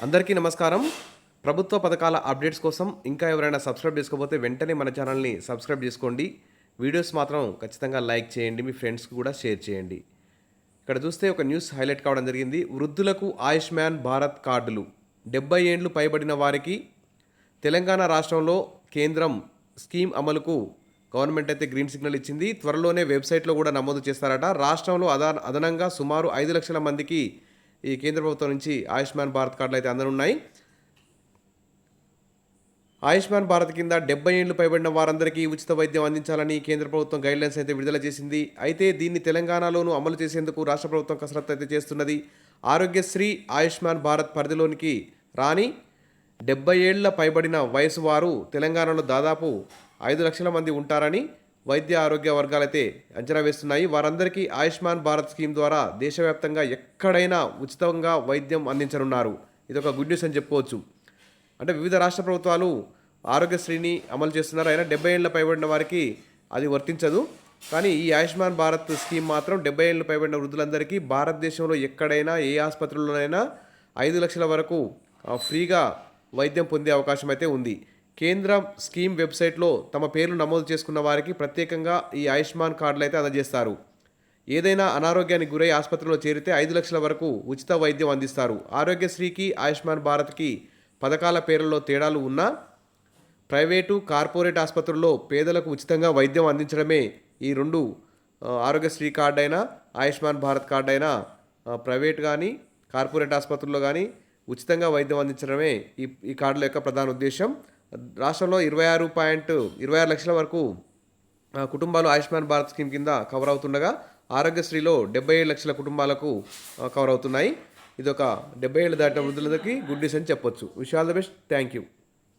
అందరికీ నమస్కారం. ప్రభుత్వ పథకాల అప్డేట్స్ కోసం ఇంకా ఎవరైనా సబ్స్క్రైబ్ చేసుకోకపోతే వెంటనే మన ఛానల్ని సబ్స్క్రైబ్ చేసుకోండి. వీడియోస్ మాత్రం ఖచ్చితంగా లైక్ చేయండి, మీ ఫ్రెండ్స్కి కూడా షేర్ చేయండి. ఇక్కడ చూస్తే ఒక న్యూస్ హైలైట్ కావడం జరిగింది. వృద్ధులకు ఆయుష్మాన్ భారత్ కార్డులు 70 ఏండ్లు పైబడిన వారికి తెలంగాణ రాష్ట్రంలో కేంద్రం స్కీమ్ అమలుకు గవర్నమెంట్ అయితే గ్రీన్ సిగ్నల్ ఇచ్చింది. త్వరలోనే వెబ్సైట్లో కూడా నమోదు చేస్తారట. రాష్ట్రంలో అదనంగా సుమారు 5 లక్షల మందికి ఈ కేంద్ర ప్రభుత్వం నుంచి ఆయుష్మాన్ భారత్ కార్డులు అయితే అందనున్నాయి. ఆయుష్మాన్ భారత్ కింద 70 ఏళ్లు పైబడిన వారందరికీ ఉచిత వైద్యం అందించాలని కేంద్ర ప్రభుత్వం గైడ్లైన్స్ అయితే విడుదల చేసింది. అయితే దీన్ని తెలంగాణలోనూ అమలు చేసేందుకు రాష్ట్ర ప్రభుత్వం కసరత్తు అయితే చేస్తున్నది. ఆరోగ్యశ్రీ ఆయుష్మాన్ భారత్ పరిధిలోనికి రాని 70 ఏళ్ల పైబడిన వయసు వారు తెలంగాణలో దాదాపు 5 లక్షల మంది ఉంటారని వైద్య ఆరోగ్య వర్గాలైతే అంచనా వేస్తున్నాయి. వారందరికీ ఆయుష్మాన్ భారత్ స్కీమ్ ద్వారా దేశవ్యాప్తంగా ఎక్కడైనా ఉచితంగా వైద్యం అందించనున్నారు. ఇది ఒక గుడ్ న్యూస్ అని చెప్పుకోవచ్చు. అంటే వివిధ రాష్ట్ర ప్రభుత్వాలు ఆరోగ్యశ్రీని అమలు చేస్తున్నారు. అయినా 70 ఏళ్ళ పైబడిన వారికి అది వర్తించదు. కానీ ఈ ఆయుష్మాన్ భారత్ స్కీమ్ మాత్రం 70 ఏళ్ళు పైబడిన వృద్ధులందరికీ భారతదేశంలో ఎక్కడైనా ఏ ఆసుపత్రిలోనైనా 5 లక్షల వరకు ఫ్రీగా వైద్యం పొందే అవకాశం అయితే ఉంది. కేంద్ర స్కీమ్ వెబ్సైట్లో తమ పేర్లు నమోదు చేసుకున్న వారికి ప్రత్యేకంగా ఈ ఆయుష్మాన్ కార్డులు అయితే అందజేస్తారు. ఏదైనా అనారోగ్యానికి గురై ఆసుపత్రిలో చేరితే 5 లక్షల వరకు ఉచిత వైద్యం అందిస్తారు. ఆరోగ్యశ్రీకి ఆయుష్మాన్ భారత్కి పథకాల పేర్లలో తేడాలు ఉన్నా ప్రైవేటు కార్పొరేట్ ఆసుపత్రుల్లో పేదలకు ఉచితంగా వైద్యం అందించడమే ఈ రెండు ఆరోగ్యశ్రీ కార్డు అయినా ఆయుష్మాన్ భారత్ కార్డు అయినా ప్రైవేట్ కానీ కార్పొరేట్ ఆసుపత్రుల్లో కానీ ఉచితంగా వైద్యం అందించడమే ఈ కార్డుల యొక్క ప్రధాన ఉద్దేశం. రాష్ట్రంలో 26 లక్షల వరకు కుటుంబాలు ఆయుష్మాన్ భారత్ స్కీమ్ కింద కవర్ అవుతుండగా ఆరోగ్యశ్రీలో 77 లక్షల కుటుంబాలకు కవర్ అవుతున్నాయి. ఇది ఒక 70 ఏళ్ళు దాటిన వృద్ధులందరికీ గుడ్ న్యూస్ అని చెప్పొచ్చు. Wish all the best. Thank you.